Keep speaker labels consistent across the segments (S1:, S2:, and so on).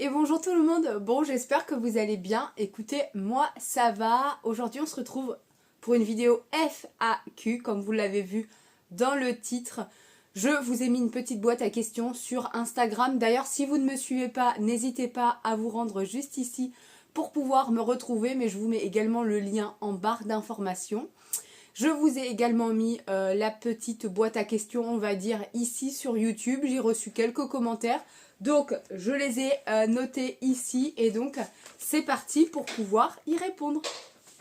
S1: Et bonjour tout le monde, bon j'espère que vous allez bien, écoutez moi ça va, aujourd'hui on se retrouve pour une vidéo FAQ comme vous l'avez vu dans le titre. Je vous ai mis une petite boîte à questions sur Instagram, d'ailleurs si vous ne me suivez pas n'hésitez pas à vous rendre juste ici pour pouvoir me retrouver, mais je vous mets également le lien en barre d'informations. Je vous ai également mis la petite boîte à questions, on va dire, ici sur YouTube. J'ai reçu quelques commentaires, donc je les ai notés ici. Et donc, c'est parti pour pouvoir y répondre.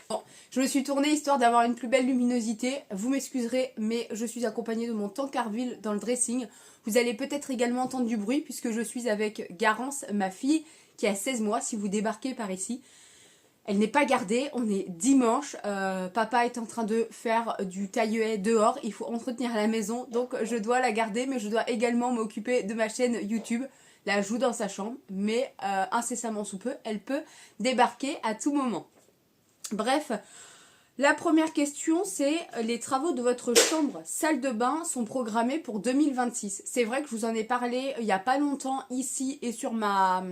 S1: Bon, je me suis tournée histoire d'avoir une plus belle luminosité. Vous m'excuserez, mais je suis accompagnée de mon Tancarville dans le dressing. Vous allez peut-être également entendre du bruit, puisque je suis avec Garance, ma fille, qui a 16 mois, si vous débarquez par ici. Elle n'est pas gardée, on est dimanche, papa est en train de faire du taille-haie dehors, il faut entretenir la maison, donc je dois la garder, mais je dois également m'occuper de ma chaîne YouTube. Là, je joue dans sa chambre, mais incessamment sous peu, elle peut débarquer à tout moment. Bref, la première question, c'est les travaux de votre chambre, salle de bain sont programmés pour 2026. C'est vrai que je vous en ai parlé il n'y a pas longtemps ici et sur ma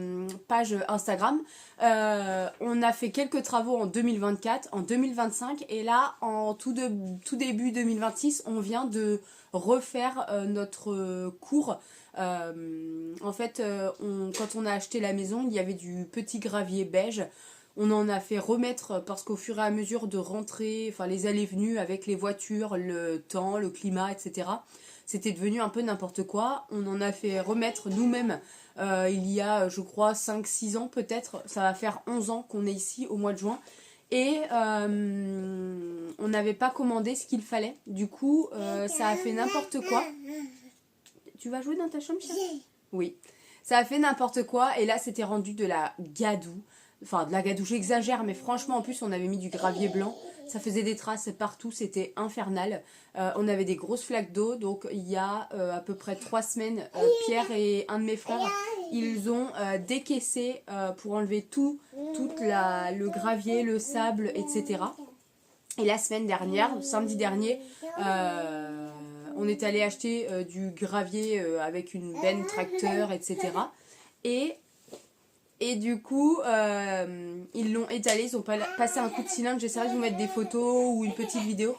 S1: page Instagram. On a fait quelques travaux en 2024, en 2025 et là, en tout début 2026, on vient de refaire notre cour. En fait, quand on a acheté la maison, il y avait du petit gravier beige. On en a fait remettre parce qu'au fur et à mesure de rentrer, enfin les allées venues avec les voitures, le temps, le climat, etc. C'était devenu un peu n'importe quoi. On en a fait remettre nous-mêmes il y a, je crois, 5-6 ans peut-être. Ça va faire 11 ans qu'on est ici au mois de juin. Et on n'avait pas commandé ce qu'il fallait. Du coup, ça a fait n'importe quoi. Tu vas jouer dans ta chambre, chérie ? Oui. Ça a fait n'importe quoi. Et là, c'était rendu de la gadoue. Enfin, de la gadoue, j'exagère, mais franchement, en plus, on avait mis du gravier blanc. Ça faisait des traces partout, c'était infernal. On avait des grosses flaques d'eau. Donc, il y a à peu près 3 semaines, Pierre et un de mes frères, ils ont décaissé pour enlever tout le gravier, le sable, etc. Et la semaine dernière, samedi dernier, on est allé acheter du gravier avec une benne tracteur, etc. Et du coup, ils l'ont étalé, ils ont passé un coup de cylindre. J'essaierai de vous mettre des photos ou une petite vidéo.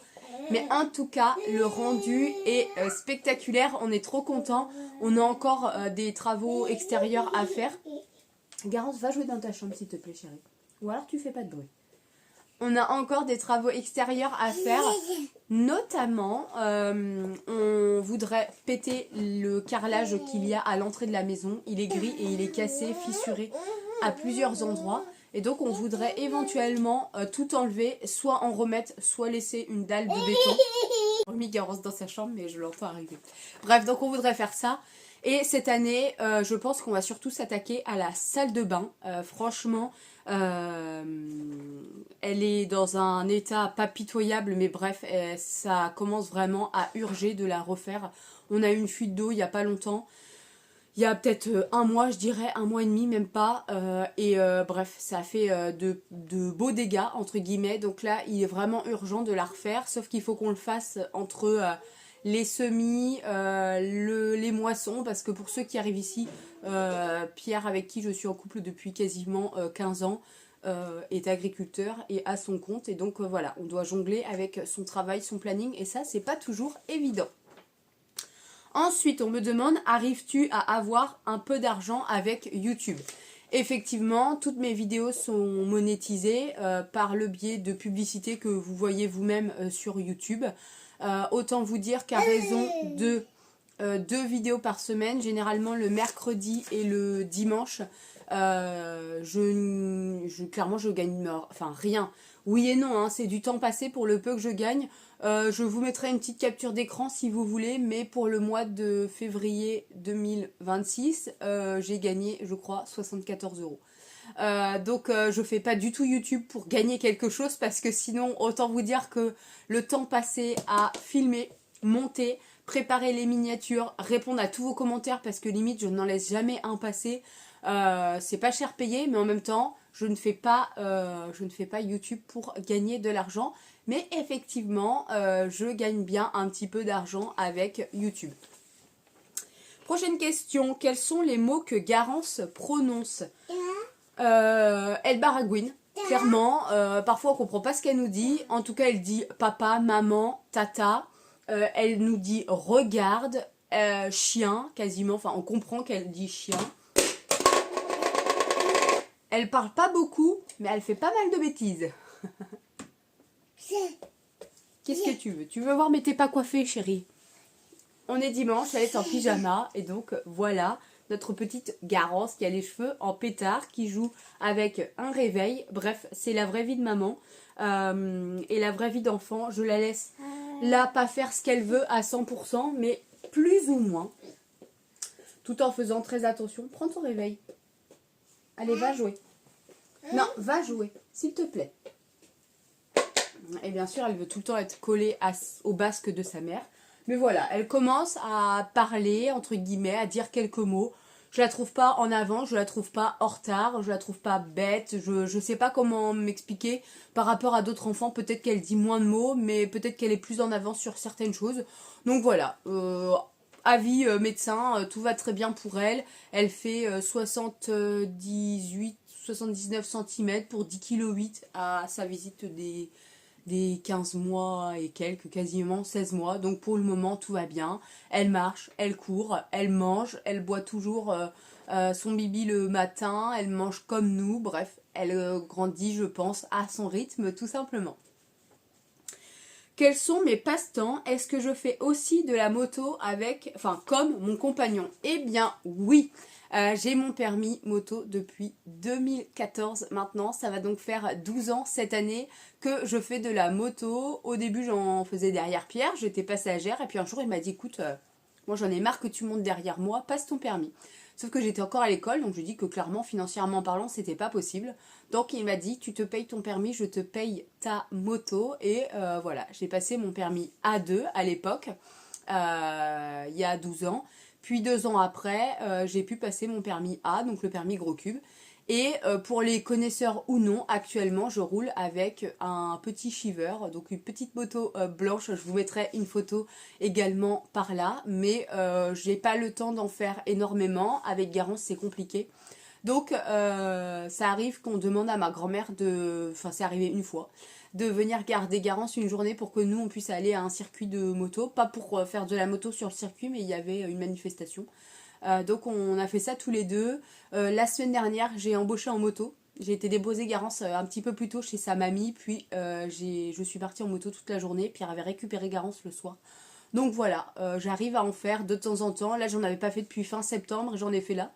S1: Mais en tout cas, le rendu est spectaculaire. On est trop contents. On a encore des travaux extérieurs à faire. Garance, va jouer dans ta chambre s'il te plaît, chérie. Ou alors tu fais pas de bruit. On a encore des travaux extérieurs à faire. Notamment, on voudrait péter le carrelage qu'il y a à l'entrée de la maison. Il est gris et il est cassé, fissuré à plusieurs endroits. Et donc on voudrait éventuellement tout enlever, soit en remettre, soit laisser une dalle de béton. J'ai remis Garance dans sa chambre, mais je l'entends arriver. Bref, donc on voudrait faire ça. Et cette année, je pense qu'on va surtout s'attaquer à la salle de bain. Franchement, elle est dans un état pas pitoyable, mais bref, ça commence vraiment à urger de la refaire. On a eu une fuite d'eau il n'y a pas longtemps. Il y a peut-être un mois, je dirais, un mois et demi, même pas. Bref, ça a fait de beaux dégâts, entre guillemets. Donc là, il est vraiment urgent de la refaire. Sauf qu'il faut qu'on le fasse entre les semis, les moissons. Parce que pour ceux qui arrivent ici, Pierre, avec qui je suis en couple depuis quasiment 15 ans, est agriculteur et a son compte. Et donc voilà, on doit jongler avec son travail, son planning. Et ça, c'est pas toujours évident. Ensuite, on me demande, arrives-tu à avoir un peu d'argent avec YouTube ? Effectivement, toutes mes vidéos sont monétisées par le biais de publicités que vous voyez vous-même sur YouTube. Autant vous dire qu'à raison de 2 vidéos par semaine, généralement le mercredi et le dimanche, clairement je gagne rien. Oui et non, hein, c'est du temps passé pour le peu que je gagne. Je vous mettrai une petite capture d'écran si vous voulez, mais pour le mois de février 2026, j'ai gagné, je crois, 74 €. Donc je fais pas du tout YouTube pour gagner quelque chose, parce que sinon, autant vous dire que le temps passé à filmer, monter, préparer les miniatures, répondre à tous vos commentaires, parce que limite je n'en laisse jamais un passer. C'est pas cher payé, mais en même temps, je ne fais pas YouTube pour gagner de l'argent. Mais effectivement, je gagne bien un petit peu d'argent avec YouTube. Prochaine question. Quels sont les mots que Garance prononce? Elle baragouine, clairement. Parfois, on comprend pas ce qu'elle nous dit. En tout cas, elle dit papa, maman, tata. Elle nous dit regarde, chien, quasiment. Enfin, on comprend qu'elle dit chien. Elle parle pas beaucoup, mais elle fait pas mal de bêtises. Qu'est-ce que tu veux? Tu veux voir, mais t'es pas coiffée, chérie. On est dimanche, elle est en pyjama. Et donc, voilà notre petite Garance qui a les cheveux en pétard, qui joue avec un réveil. Bref, c'est la vraie vie de maman. Et la vraie vie d'enfant, je la laisse là, pas faire ce qu'elle veut à 100%, mais plus ou moins. Tout en faisant très attention. Prends ton réveil. Allez, va jouer. Non, va jouer, s'il te plaît. Et bien sûr, elle veut tout le temps être collée au basque de sa mère. Mais voilà, elle commence à parler, entre guillemets, à dire quelques mots. Je la trouve pas en avant, je la trouve pas en retard, je la trouve pas bête. Je sais pas comment m'expliquer par rapport à d'autres enfants. Peut-être qu'elle dit moins de mots, mais peut-être qu'elle est plus en avance sur certaines choses. Donc voilà, avis médecin, tout va très bien pour elle. Elle fait 79 cm pour 10,8 kg à sa visite des 15 mois et quelques, quasiment 16 mois. Donc pour le moment, tout va bien. Elle marche, elle court, elle mange, elle boit toujours son bibi le matin, elle mange comme nous. Bref, elle grandit, je pense, à son rythme, tout simplement. Quels sont mes passe-temps? Est-ce que je fais aussi de la moto comme mon compagnon? Eh bien, oui. J'ai mon permis moto depuis 2014 maintenant. Ça va donc faire 12 ans cette année que je fais de la moto. Au début, j'en faisais derrière Pierre. J'étais passagère. Et puis un jour, il m'a dit, écoute, moi j'en ai marre que tu montes derrière moi. Passe ton permis. Sauf que j'étais encore à l'école. Donc je lui dis que clairement, financièrement parlant, c'était pas possible. Donc il m'a dit, tu te payes ton permis, je te paye ta moto. Et voilà, j'ai passé mon permis A2 à l'époque. Il y a 12 ans. Puis 2 ans après, j'ai pu passer mon permis A, donc le permis gros cube. Et pour les connaisseurs ou non, actuellement, je roule avec un petit Shiver, donc une petite moto blanche. Je vous mettrai une photo également par là, mais j'ai pas le temps d'en faire énormément. Avec Garance, c'est compliqué. Donc, ça arrive qu'on demande à ma grand-mère enfin, c'est arrivé une fois, de venir garder Garance une journée pour que nous, on puisse aller à un circuit de moto. Pas pour faire de la moto sur le circuit, mais il y avait une manifestation. Donc, on a fait ça tous les deux. La semaine dernière, j'ai embauché en moto. J'ai été déposer Garance un petit peu plus tôt chez sa mamie. Puis, je suis partie en moto toute la journée. Pierre avait récupéré Garance le soir. Donc, voilà, j'arrive à en faire de temps en temps. Là, j'en avais pas fait depuis fin septembre. J'en ai fait là.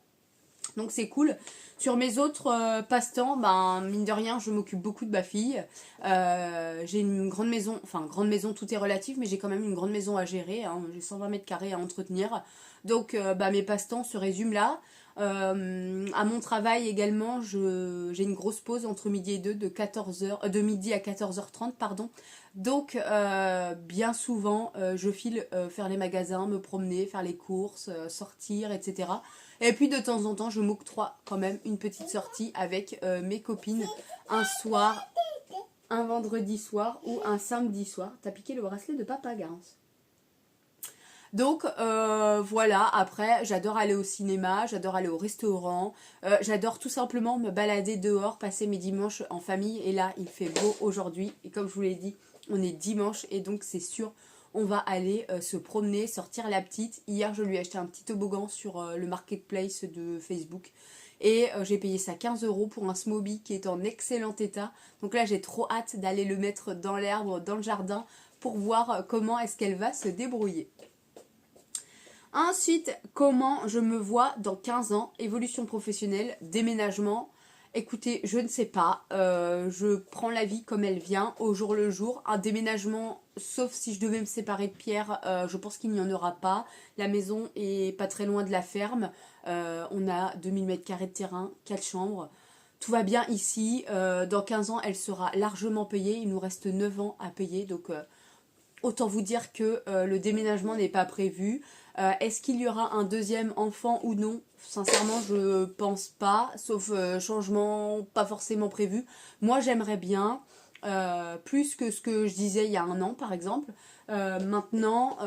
S1: Donc c'est cool. Sur mes autres passe-temps, mine de rien, je m'occupe beaucoup de ma fille. J'ai une grande maison, enfin grande maison, tout est relatif, mais j'ai quand même une grande maison à gérer. Hein. J'ai 120 mètres carrés à entretenir. Donc mes passe-temps se résument là. À mon travail également, j'ai une grosse pause entre midi et 2 de midi à 14h30, pardon. Donc bien souvent, je file faire les magasins, me promener, faire les courses, sortir, etc. Et puis de temps en temps, je m'octroie quand même une petite sortie avec mes copines un soir, un vendredi soir ou un samedi soir. T'as piqué le bracelet de papa, Garance. Donc voilà, après j'adore aller au cinéma, j'adore aller au restaurant, j'adore tout simplement me balader dehors, passer mes dimanches en famille. Et là il fait beau aujourd'hui et comme je vous l'ai dit, on est dimanche et donc c'est sûr on va aller se promener, sortir la petite. Hier je lui ai acheté un petit toboggan sur le marketplace de Facebook. Et j'ai payé ça 15 € pour un Smoby qui est en excellent état. Donc là j'ai trop hâte d'aller le mettre dans l'herbe, dans le jardin pour voir comment est-ce qu'elle va se débrouiller. Ensuite, comment je me vois dans 15 ans, évolution professionnelle, déménagement. Écoutez, je ne sais pas, je prends la vie comme elle vient, au jour le jour. Un déménagement, sauf si je devais me séparer de Pierre, je pense qu'il n'y en aura pas. La maison est pas très loin de la ferme, on a 2000 m² de terrain, 4 chambres. Tout va bien ici, dans 15 ans elle sera largement payée, il nous reste 9 ans à payer, donc autant vous dire que le déménagement n'est pas prévu. Est-ce qu'il y aura un deuxième enfant ou non? Sincèrement, je pense pas, sauf changement pas forcément prévu. Moi, j'aimerais bien. plus que ce que je disais il y a un an par exemple. Maintenant,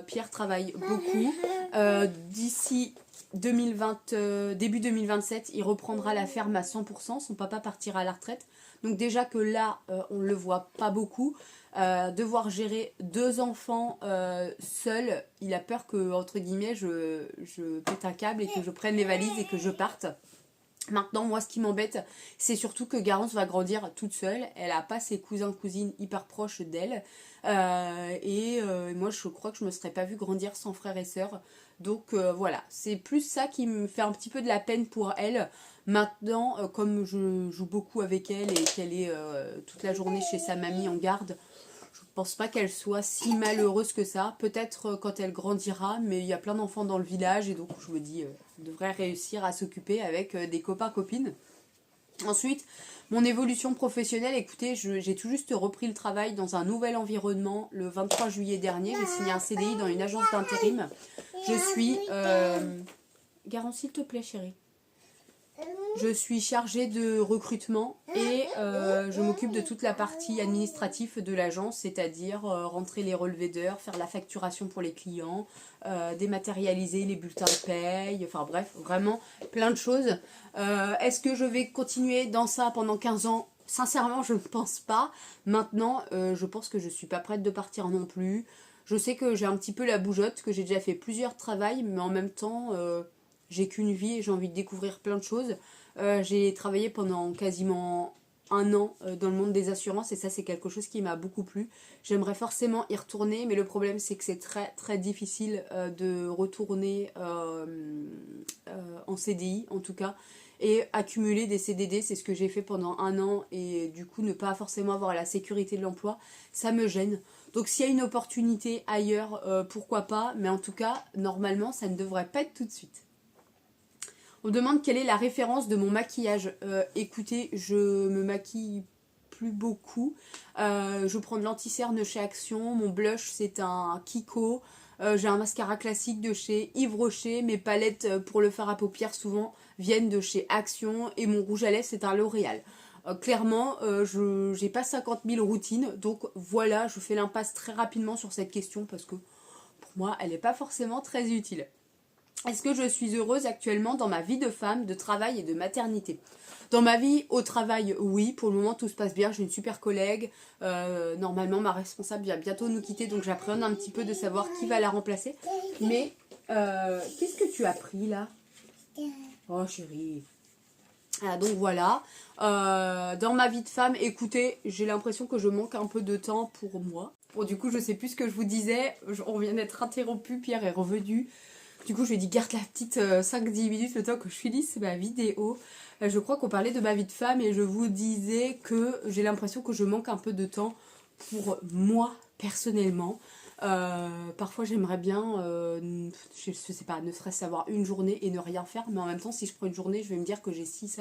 S1: Pierre travaille beaucoup. D'ici 2020, début 2027, il reprendra la ferme à 100%. Son papa partira à la retraite. Donc déjà que là, on ne le voit pas beaucoup. Devoir gérer 2 enfants seul, il a peur que, entre guillemets, je pète un câble et que je prenne les valises et que je parte. Maintenant, moi, ce qui m'embête, c'est surtout que Garance va grandir toute seule. Elle n'a pas ses cousins, cousines hyper proches d'elle. Moi, je crois que je me serais pas vue grandir sans frères et sœurs. Donc voilà, c'est plus ça qui me fait un petit peu de la peine pour elle. Maintenant, comme je joue beaucoup avec elle et qu'elle est toute la journée chez sa mamie en garde, je pense pas qu'elle soit si malheureuse que ça. Peut-être quand elle grandira, mais il y a plein d'enfants dans le village et donc je me dis, elle devrait réussir à s'occuper avec des copains-copines. Ensuite, mon évolution professionnelle, écoutez, j'ai tout juste repris le travail dans un nouvel environnement le 23 juillet dernier. J'ai signé un CDI dans une agence d'intérim. Je suis... Garance, s'il te plaît, chérie. Je suis chargée de recrutement et je m'occupe de toute la partie administrative de l'agence, c'est-à-dire rentrer les relevés d'heures, faire la facturation pour les clients, dématérialiser les bulletins de paye, enfin bref, vraiment plein de choses. Est-ce que je vais continuer dans ça pendant 15 ans? Sincèrement, je ne pense pas. Maintenant, je pense que je ne suis pas prête de partir non plus. Je sais que j'ai un petit peu la bougeotte, que j'ai déjà fait plusieurs travails, mais en même temps, j'ai qu'une vie et j'ai envie de découvrir plein de choses. J'ai travaillé pendant quasiment un an dans le monde des assurances et ça c'est quelque chose qui m'a beaucoup plu. J'aimerais forcément y retourner mais le problème c'est que c'est très très difficile de retourner en CDI en tout cas et accumuler des CDD, c'est ce que j'ai fait pendant un an et du coup ne pas forcément avoir la sécurité de l'emploi, ça me gêne. Donc s'il y a une opportunité ailleurs, pourquoi pas, mais en tout cas normalement ça ne devrait pas être tout de suite. On me demande quelle est la référence de mon maquillage. Écoutez, je me maquille plus beaucoup. Je prends de l'anti-cerne chez Action. Mon blush, c'est un Kiko. J'ai un mascara classique de chez Yves Rocher. Mes palettes pour le fard à paupières, souvent, viennent de chez Action. Et mon rouge à lèvres, c'est un L'Oréal. Clairement, je n'ai pas 50 000 routines. Donc voilà, je fais l'impasse très rapidement sur cette question parce que pour moi, elle n'est pas forcément très utile. Est-ce que je suis heureuse actuellement dans ma vie de femme, de travail et de maternité? Dans ma vie au travail, oui, pour le moment tout se passe bien, j'ai une super collègue. Normalement ma responsable vient bientôt nous quitter, donc j'appréhende un petit peu de savoir qui va la remplacer. Mais qu'est-ce que tu as pris là? Oh chérie. Ah, donc voilà. Dans ma vie de femme, écoutez, j'ai l'impression que je manque un peu de temps pour moi. Bon du coup je sais plus ce que je vous disais, on vient d'être interrompu, Pierre est revenu. Du coup, je lui ai dit, garde la petite 5-10 minutes le temps que je finisse ma vidéo. Je crois qu'on parlait de ma vie de femme et je vous disais que j'ai l'impression que je manque un peu de temps pour moi, personnellement. Parfois, j'aimerais bien, je sais pas, ne serait-ce avoir une journée et ne rien faire. Mais en même temps, si je prends une journée, je vais me dire que j'ai 6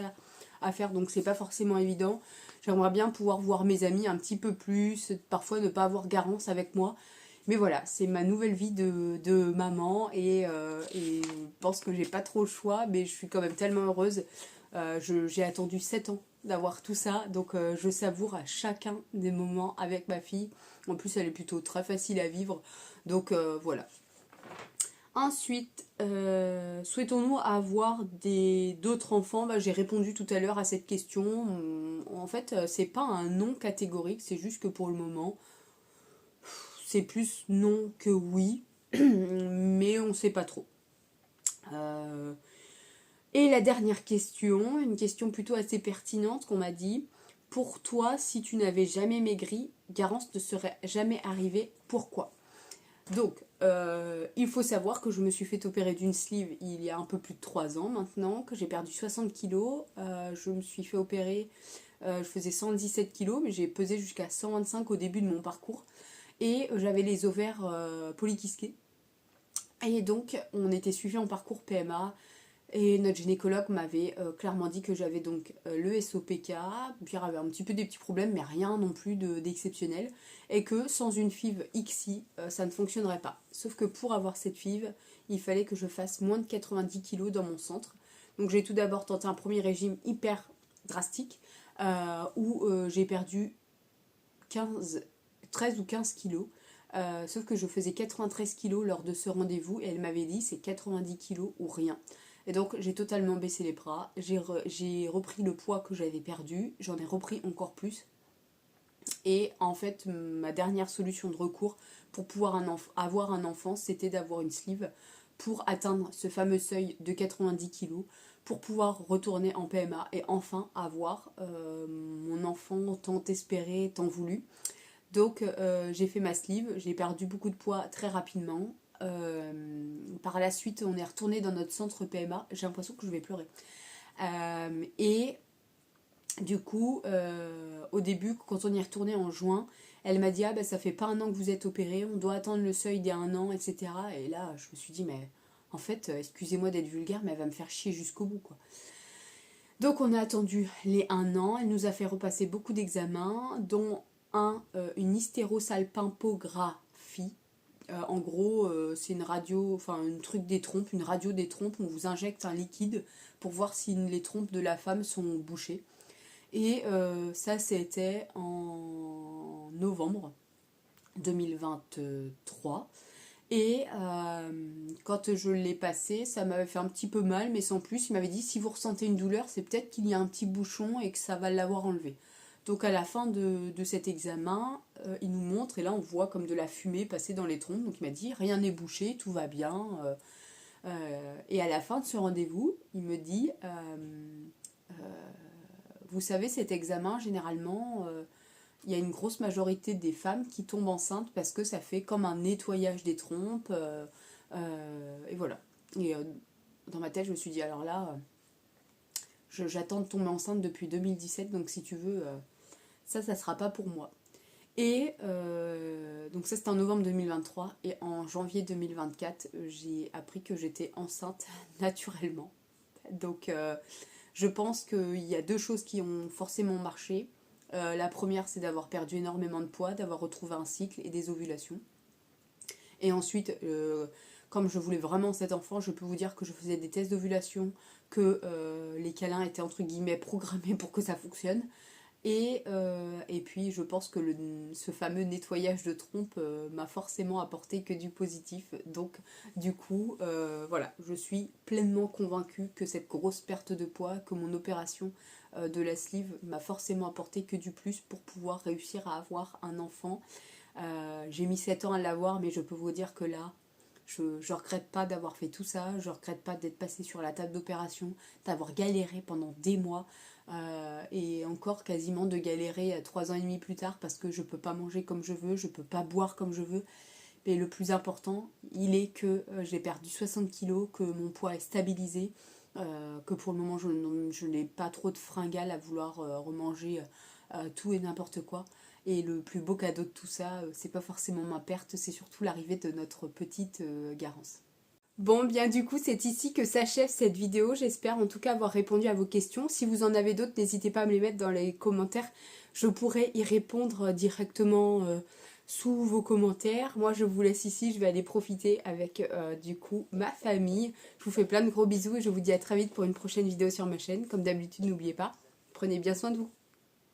S1: à faire. Donc, c'est pas forcément évident. J'aimerais bien pouvoir voir mes amis un petit peu plus. Parfois, ne pas avoir Garance avec moi. Mais voilà, c'est ma nouvelle vie de maman et je pense que j'ai pas trop le choix, mais je suis quand même tellement heureuse. J'ai attendu 7 ans d'avoir tout ça, donc je savoure à chacun des moments avec ma fille. En plus, elle est plutôt très facile à vivre, donc voilà. Ensuite, souhaitons-nous avoir d'autres enfants? J'ai répondu tout à l'heure à cette question. En fait, c'est pas un non catégorique, c'est juste que pour le moment, c'est plus non que oui, mais on sait pas trop. Et la dernière question, une question plutôt assez pertinente qu'on m'a dit. Pour toi, si tu n'avais jamais maigri, Garance ne serait jamais arrivée. Pourquoi? Donc, il faut savoir que je me suis fait opérer d'une sleeve il y a un peu plus de 3 ans maintenant, que j'ai perdu 60 kilos. Je me suis fait opérer, je faisais 117 kilos, mais j'ai pesé jusqu'à 125 au début de mon parcours. Et j'avais les ovaires polykystés. Et donc, on était suivi en parcours PMA. Et notre gynécologue m'avait clairement dit que j'avais donc le SOPK. Pierre avait un petit peu des petits problèmes, mais rien non plus d'exceptionnel. Et que sans une FIV XI, ça ne fonctionnerait pas. Sauf que pour avoir cette FIV, il fallait que je fasse moins de 90 kilos dans mon centre. Donc j'ai tout d'abord tenté un premier régime hyper drastique, où j'ai perdu 13 ou 15 kilos. Sauf que je faisais 93 kilos lors de ce rendez-vous et elle m'avait dit c'est 90 kilos ou rien. Et donc j'ai totalement baissé les bras, j'ai repris le poids que j'avais perdu, j'en ai repris encore plus. Et en fait ma dernière solution de recours pour pouvoir avoir un enfant, c'était d'avoir une sleeve pour atteindre ce fameux seuil de 90 kilos, pour pouvoir retourner en PMA et enfin avoir mon enfant tant espéré, tant voulu. Donc j'ai fait ma sleeve, j'ai perdu beaucoup de poids très rapidement. Par la suite, on est retourné dans notre centre PMA. J'ai l'impression que je vais pleurer. Et du coup, au début, quand on y est retourné en juin, elle m'a dit ah ben ça fait pas un an que vous êtes opéré, on doit attendre le seuil des 1 an, etc. Et là, je me suis dit mais en fait, excusez-moi d'être vulgaire, mais elle va me faire chier jusqu'au bout quoi. Donc on a attendu les 1 an, elle nous a fait repasser beaucoup d'examens, dont une hystérosalpingographie. En gros, c'est une radio, enfin un truc des trompes, une radio des trompes, on vous injecte un liquide pour voir si les trompes de la femme sont bouchées. Et ça, c'était en novembre 2023. Et quand je l'ai passé, ça m'avait fait un petit peu mal, mais sans plus. Il m'avait dit si vous ressentez une douleur, c'est peut-être qu'il y a un petit bouchon et que ça va l'avoir enlevé. Donc à la fin de cet examen, il nous montre, et là on voit comme de la fumée passer dans les trompes. Donc il m'a dit rien n'est bouché, tout va bien. Et à la fin de ce rendez-vous, il me dit vous savez, cet examen, généralement, il y a une grosse majorité des femmes qui tombent enceintes parce que ça fait comme un nettoyage des trompes. Et voilà. Et dans ma tête, je me suis dit alors là, j'attends de tomber enceinte depuis 2017, donc si tu veux, ça sera pas pour moi. Et donc ça c'était en novembre 2023 et en janvier 2024 j'ai appris que j'étais enceinte naturellement. Donc je pense qu'il y a 2 choses qui ont forcément marché. La première c'est d'avoir perdu énormément de poids, d'avoir retrouvé un cycle et des ovulations. Et ensuite, comme je voulais vraiment cet enfant, je peux vous dire que je faisais des tests d'ovulation, que les câlins étaient entre guillemets programmés pour que ça fonctionne. Et puis je pense que ce fameux nettoyage de trompe m'a forcément apporté que du positif. Donc du coup, voilà, je suis pleinement convaincue que cette grosse perte de poids, que mon opération de la sleeve m'a forcément apporté que du plus pour pouvoir réussir à avoir un enfant. J'ai mis 7 ans à l'avoir, mais je peux vous dire que là, je regrette pas d'avoir fait tout ça, je regrette pas d'être passée sur la table d'opération, d'avoir galéré pendant des mois, et encore quasiment de galérer 3 ans et demi plus tard parce que je peux pas manger comme je veux, je peux pas boire comme je veux. Mais le plus important, il est que j'ai perdu 60 kilos, que mon poids est stabilisé, que pour le moment je n'ai pas trop de fringales à vouloir remanger tout et n'importe quoi. Et le plus beau cadeau de tout ça, c'est pas forcément ma perte, c'est surtout l'arrivée de notre petite Garance. Bon, bien du coup, c'est ici que s'achève cette vidéo. J'espère en tout cas avoir répondu à vos questions. Si vous en avez d'autres, n'hésitez pas à me les mettre dans les commentaires. Je pourrai y répondre directement sous vos commentaires. Moi, je vous laisse ici. Je vais aller profiter avec du coup ma famille. Je vous fais plein de gros bisous et je vous dis à très vite pour une prochaine vidéo sur ma chaîne. Comme d'habitude, n'oubliez pas, prenez bien soin de vous.